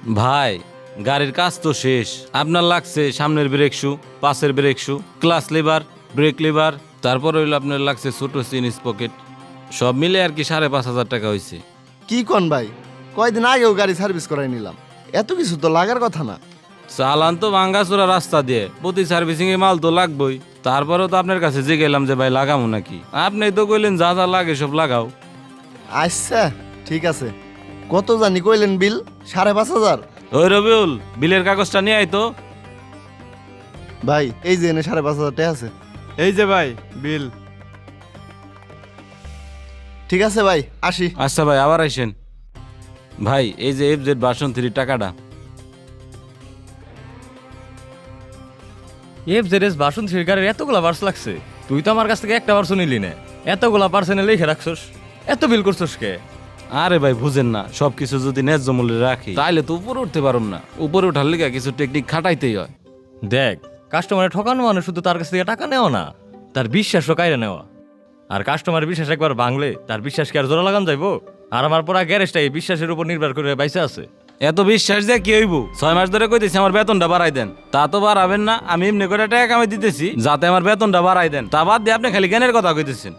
ভাই গাড়ির কাজ তো শেষ, আপনার লাগছে সামনের ব্রেক শু, পাশের brake shoe, class liver, break liver, তারপর হইলো আপনার লাগছে ছোট চেন স্পকেট, সব মিলে আর কি 5,500 টাকা হয়েছে। কি কোন ভাই, কয়দিন আগেও গাড়ি সার্ভিস করাই নিলাম, এত কিছু তো লাগার কথা না। চালান তো ভাঙ্গাচোরা রাস্তা দিয়ে, প্রতি সার্ভিসিং এ মাল তো লাগবেই। তারপরেও তো আপনার কাছে জিজ্ঞেলাম যে ভাই লাগামো নাকি, আপনি তো কইলেন যা যা লাগে সব লাগাও। আচ্ছা ঠিক আছে, কত জানি কইলেন বিল? 5,500। ওই রবিউল, বিলের কাগজটা নিয়ে আয় তো। ভাই এই যে এনে 5,500 টাকা আছে। এই যে ভাই বিল। ঠিক আছে ভাই, আসি। আচ্ছা ভাই, আবার আইসেন। ভাই এই যে FZ ভার্সন 3 টাকাটা। FZS ভার্সন 3 গাড়ির এতগুলা পার্টস লাগছে? তুই তো আমার কাছ থেকে একটা পার্সও নিলি না, এতগুলা পার্সেন্টে লিখে রাখছস, এত বিল করছস কে? আরে ভাই বুঝেন না, সবকিছু যদি ন্যায্য মূল্যে রাখি তাইলে তো উপরে উঠতে পারুম না। উপরে উঠার লিগা কিছু টেকনিক খাটাইতেই হয়। দেখ, কাস্টমারে ঠকানো মানে শুধু তার কাছ থেকে টাকা নেওয়া না, তার বিশ্বাসও কাইরে নেওয়া। আর কাস্টমারের বিশ্বাস একবার ভাঙলে তার বিশ্বাস কি আর জোড়া লাগান যাইবো? আর আমার পড়া গ্যারেজটা এই বিশ্বাসের উপর নির্ভর করে বাইসে আছে। এত বিশ্বাস দিয়ে কি হইব? 6 মাস ধরে কইতেছি আমার বেতনটা বাড়াই দেন, তা তো বাড়াবেন না। আমি এমনি করে টাকা কামাই দিতেছি যাতে আমার বেতনটা বাড়াই দেন, তা বাদ দিয়ে আপনি খালি জ্ঞানের কথা কইতেছেন।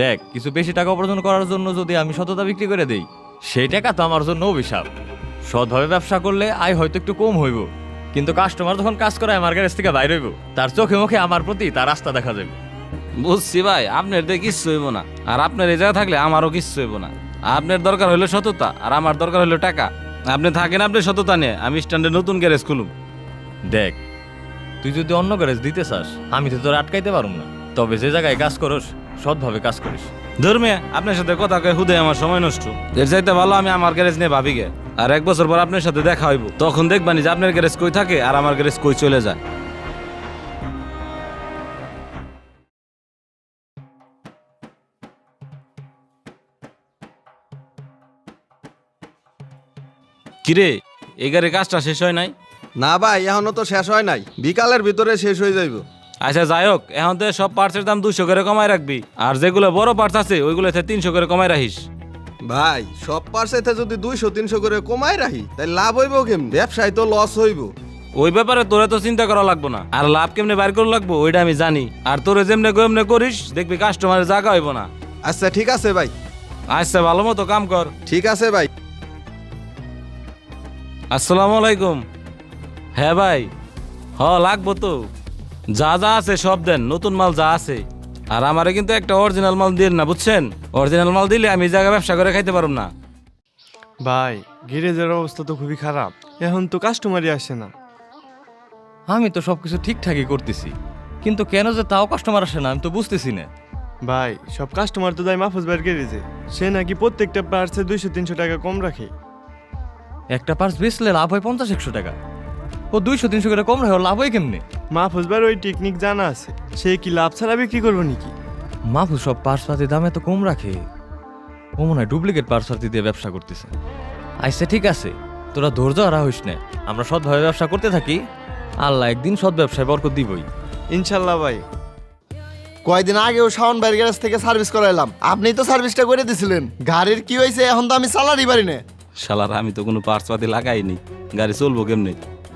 দেখ, কিছু বেশি টাকা উপার্জন করার জন্য যদি আমি সততা বিক্রি করে দেই, সেই টাকা তো আমার জন্য অভিশাপ। সৎভাবে ব্যবসা করলে আয় হয়তো একটু কম হইব, কিন্তু কাস্টমার যখন কাজ করে আমার গ্যারেজ থেকে বাইর হইব, তার চোখে মুখে আমার প্রতি তার রাস্তা দেখা যাবে। বুঝছি ভাই, আপনার দিয়ে কিচ্ছু হইব না, আর আপনার এই জায়গা থাকলে আমারও কিচ্ছু হইব না। আপনার দরকার হইলো সততা, আর আমার দরকার হইলো টাকা। আপনি থাকেন আপনি সততা নিয়ে, আমি স্ট্যান্ডে নতুন গ্যারেজ খুলুম। দেখ, তুই যদি অন্য গ্যারেজ দিতে চাস, আমি তো তোর আটকাইতে পারুম না, তবে যে জায়গায় কাজ করস সৎভাবে কাজ করিস। ধর্মে আপনার সাথে কথা কয়ে হুদে আমার সময় নষ্ট, এর চাইতে ভালো আমি আমার গ্যারেজ নিয়ে ভাবি গে। আর 1 বছর পর আপনার সাথে দেখা হইব, তখন দেখবানি যে আপনার গ্যারেজ কই থাকে আর আমার গ্যারেজ কই চলে যায়। কিরে, এই গাড়ির কাজটা শেষ হয় নাই? না ভাই, এখনো তো শেষ হয় নাই, বিকালের ভিতরে শেষ হয়ে যাইব। আচ্ছা যাই হোক, এখন তো সব পার্টসের দাম 200 করে কমায় রাখবি, আর যেগুলো বড় পার্টস আছে ওইগুলোতে 300 করে কমায় রাখিস। ভাই সব পার্সেতে যদি 200-300 করে কমাই রাখি তাই লাভ হইব কেমন? ব্যবসায় তো লস হইব। ওই ব্যাপারে তোরে তো চিন্তা করা লাগবো না, আর লাভ কেমনে বাইর করা লাগবো ওইটা আমি জানি। আর তোরে যেমনে কেমনে করিস দেখবি কাস্টমারের জায়গা হইব না। আচ্ছা ঠিক আছে ভাই। আচ্ছা ভালো মতো কাম কর। ঠিক আছে ভাই। আসসালামু আলাইকুম। হ্যাঁ ভাই, লাগবো তো, যা যা আছে সব দেন, নতুন মাল যা আছে। আর আমারে কিন্তু একটা অরিজিনাল মাল দিন না, বুঝছেন? অরিজিনাল মাল দিলে আমি এই জায়গায় ব্যবসা করে খাইতে পারব না। ভাই গ্যারেজের অবস্থা তো খুবই খারাপ, এখন তো কাস্টমারই আসে না। আমি তো সবকিছু ঠিকঠাকই করতেছি, কিন্তু কেন যে তাও কাস্টমার আসে না আমি তো বুঝতেছি না। ভাই সব কাস্টমার তো যায় মাহফুজ ভাইয়ের গ্যারেজে, সে নাকি প্রত্যেকটা পার্টসে 200-300 টাকা কম রাখে। একটা পার্স বেচলে লাভ হয় 50-100 টাকা, ও 200-300 করে কম রাখে, লাভ হয় কেমনে? মাহফুজ ভাইয়ের ওই টেকনিক জানা আছে, সে কি লাভ ছাড়া বিক্রি করবো নাকি? মাহফুজ সব পার্স পাতির দাম এত কম রাখে, ও মনে হয় ডুপ্লিকেট পার্স পাতি দিয়ে ব্যবসা করতেছে। আচ্ছা ঠিক আছে, তোরা ধৈর্য হারা হইস না, আমরা সৎভাবে ব্যবসা করতে থাকি, আল্লাহ একদিন সৎ ব্যবসায় বরকত দিবই। ইনশাল্লাহ ভাই। কয়দিন আগেও শাওন ভাইয়ের গ্যারেজ থেকে সার্ভিস করাইলাম, আপনি তো সার্ভিসটা করে দিছিলেন। গাড়ির কি হয়েছে এখন তো আমি চালারই পারি না। শালার, আমি তো কোনো পার্টস পাতি লাগাইনি, গাড়ি চলবো কেমনে?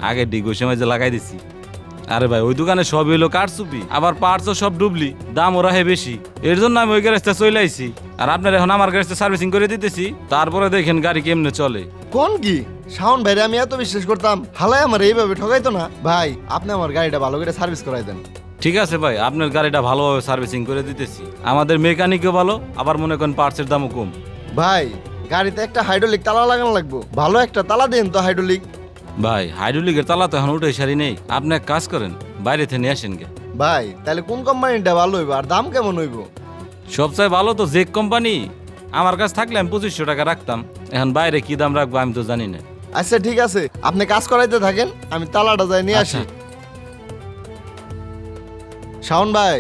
আগে ডিগো সময় যে লাগাই দিছি। আরে ভাই ওই দোকানে সব হইলো কারচুপি, আবার পার্টসও সব ডুবলি, দাম ওরা হে বেশি, এর জন্য আমি ওই গ্যারেজটা চলে আইছি। আর আপনার এখন আমার গ্যারেজটা সার্ভিসিং করে দিতেছি, তারপরে দেখেন গাড়ি কেমনে চলে। কোন কি শাওন ভাইরে আমি এত বিশ্বাস করতাম, হালাই আমার এইভাবে ঠকাইতো না। ভাই আপনি আমার গাড়িটা ভালো করে সার্ভিস করাই দেন। ঠিক আছে ভাই, আপনার গাড়িটা ভালোভাবে সার্ভিসিং করে দিতেছি, আমাদের মেকানিকও ভালো, আবার মনে করেন পার্টসের দামও কম। ভাই গাড়িতে একটা হাইড্রোলিক তালা লাগানো লাগবো, ভালো একটা তালা দেন তো হাইড্রোলিক। ভাই হাইড্রোলিকের তালা তো এখন উঠে সারি নেই, আপনি এক কাজ করেন বাইরে থেকে নিয়ে আসেন গে। ভাই তাহলে কোন কোম্পানিটা ভালো হইব আর দাম কেমন হইব? সবচেয়ে ভালো তো জেক কোম্পানি, আমার কাছে থাকলে আমি 2500 টাকা রাখতাম, এখন বাইরে কি দাম রাখবো আমি তো জানি না। আচ্ছা ঠিক আছে, আপনি কাজ করাইতে থাকেন, আমি তালাটা যাই নিয়ে আসি। আচ্ছা। শাওন ভাই।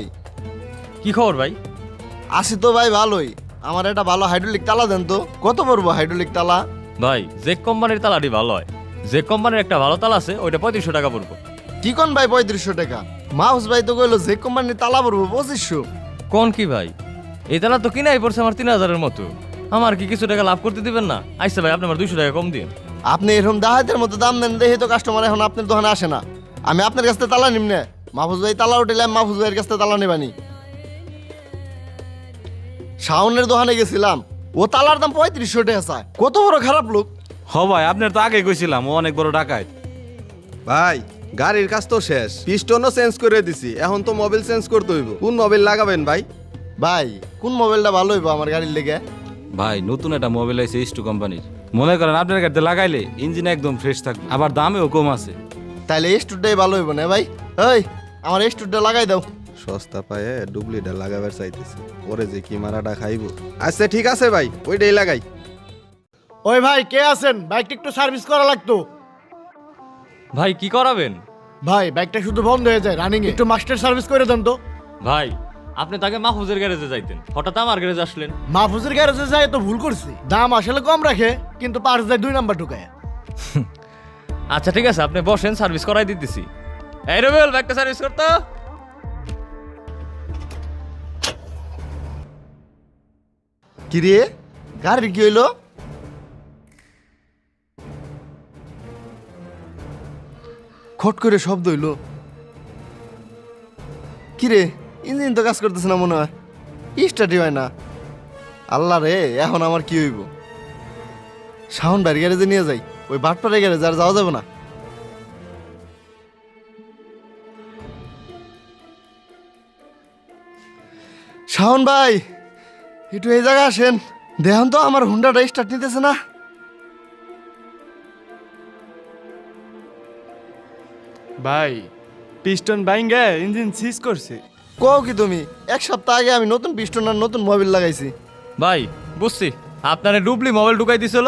কি খবর ভাই? আসি তো ভাই ভালোই, আমার একটা ভালো হাইড্রোলিক তালা দেন তো। কত পড়বো হাইড্রোলিক তালা? ভাই জেক কোম্পানির তালাটি ভালো হয়, জেক কোম্পানির একটা ভালো তালা আছে, ওইটা 3500 টাকা পড়বো। কি কোন ভাই 3500 টাকা? মাউস ভাই তো কইলো যে কোম্পানির তালা পড়বো 2500। কোন কি ভাই, এই তালা তো কিনাই পড়ছে আমার 3000-এর মতো, আমার কি কিছু টাকা লাভ করতে দিবেন না? আচ্ছা ভাই আপনি আমার 200 টাকা কম দিন। আপনি এরকম দাহাতের মতো দাম দেন দেখে তো কাস্টমার এখন আপনার দোকানে আসে না। আমি আপনার কাছ থেকে তালা নিমনে, মাহফুজ ভাই তালা উঠলে আমি মাহফুজ ভাইয়ের কাছ থেকে তালা নেবানি। শাওনের দোকানে গেছিলাম, ও তালার দাম 3500 টাকা চায়। কত বড় খারাপ লোক। হ ভাই আপনার তো আগে কইছিলাম ও অনেক বড় ডাকাত। ভাই গাড়ির কাজ তো শেষ, পিস্টনও চেঞ্জ করে দিছি, এখন তো মোবিল চেঞ্জ করতে হইব। কোন মোবিল লাগাবেন ভাই? ভাই কোন মোবাইলটা ভালো হইব আমার গাড়ির লেগে? ভাই নতুন একটা মোবাইল আছে ইস্টু কোম্পানির, মনে করেন আপনার গাড়িতে লাগাইলে ইঞ্জিন একদম ফ্রেশ থাকবে, আবার দামেও কম আছে। তাইলে এই স্টুডটাই ভালো হইব না ভাই? ওই আমার এই স্টুডটা লাগাই দাও। সস্তা পায়ে ডুপ্লিটা লাগাবার চাইতেছে, ওরে যে কি মারাটা খাইব। আচ্ছা ঠিক আছে ভাই, ওইটাই লাগাই। ওই ভাই কে আছেন? বাইকটা একটু সার্ভিস করা লাগতো। ভাই কি করাবেন? ভাই বাইকটা শুধু বন্ধ হয়ে যায় রানিং, একটু মাস্টার সার্ভিস করে দেন তো। ভাই আপনি তাকে মাহফুজের গ্যারেজে যাইতেন, হঠাৎ আমার গ্যারেজে আসলেন। মাহফুজের গ্যারেজে যায় তো ভুল করছি, দাম আসলে কম রাখে কিন্তু পার্স যায় 2 নাম্বার ঢুকায়। আচ্ছা ঠিক আছে, আপনি বসেন, সার্ভিস করাই দিতেছি। এই রবিউল, ব্যাগটা সার্ভিস করতো। কি রে, গাড়ির কি হইলো? খট করে শব্দ হইলো। কি রে, ইঞ্জিন তো কাজ করতেছে না মনে হয়, স্টার্টই হয় না। আল্লাহ রে, এখন আমার কি হইব? শাওন ভাইয়ের গ্যারেজে নিয়ে যাই, ওই বাটপাড়ের গ্যারেজে আর যাওয়া যাবে না। শাওন ভাই, একটু এই জায়গায় আসেন, দেখুন তো আমার হুন্ডাটা স্টার্ট নিতেছে না। ভাই পিস্টন বাইঙ্গে ইঞ্জিন সিজ করছে। কও কি তুমি? 1 সপ্তাহ আগে আমি নতুন পিস্টন আর নতুন মোবিল লাগাইছি। ভাই বুঝছি, আপনার ডুবলি মোবাইল ঢুকাই দিছিল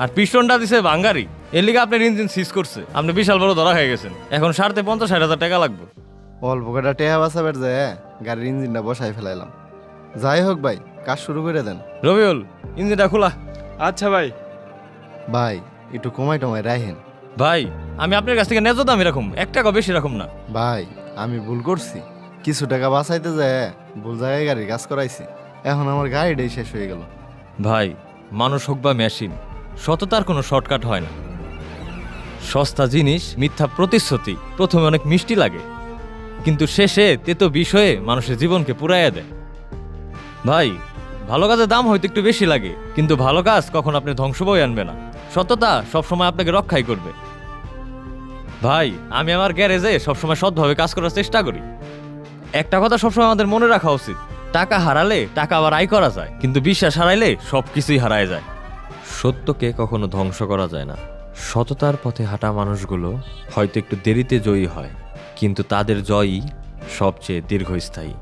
আর পিস্টনটা দিছে বাঙ্গারি, এর লিগে আপনার ইঞ্জিন সিজ করছে। আপনি বিশাল বড় ধরা হয়ে গেছেন, এখন 50,000-60,000 টাকা লাগবে। অল্প কটা টেহা বাঁচাবার যে গাড়ির ইঞ্জিনটা বসাই ফেলাইলাম। যাই হোক ভাই, কাজ শুরু করে দেন। রবিউল, ইঞ্জিনটা খোলা। আচ্ছা ভাই। ভাই একটু কমাই টমাই রাখেন। ভাই আমি আপনার কাছ থেকে ন্যায্য দাম এরকম 1 টাকা বেশি রাখুম না। ভাই আমি ভুল করছি, কিছু টাকা বাঁচাইতে যায় ভুল জায়গায় গাড়ির কাজ করাইছি, এখন আমার গাড়িটাই শেষ হয়ে গেল। ভাই মানুষ হোক বা মেশিন, সততার কোনো শর্টকাট হয় না। সস্তা জিনিস, মিথ্যা প্রতিশ্রুতি প্রথমে অনেক মিষ্টি লাগে, কিন্তু শেষে তেতো বিষয়ে মানুষের জীবনকে পুরাইয়া দেয়। ভাই ভালো কাজের দাম হয়তো একটু বেশি লাগে, কিন্তু ভালো কাজ কখন আপনি ধ্বংস বই আনবে না। সততা সবসময় আপনাকে রক্ষাই করবে। ভাই আমি আমার গ্যারেজে সবসময় সৎভাবে কাজ করার চেষ্টা করি। একটা কথা সবসময় আমাদের মনে রাখা উচিত, টাকা হারালে টাকা আবার আয় করা যায়, কিন্তু বিশ্বাস হারাইলে সবকিছুই হারায় যায়। সত্যকে কখনো ধ্বংস করা যায় না। সততার পথে হাঁটা মানুষগুলো হয়তো একটু দেরিতে জয়ী হয়, কিন্তু তাদের জয়ই সবচেয়ে দীর্ঘস্থায়ী।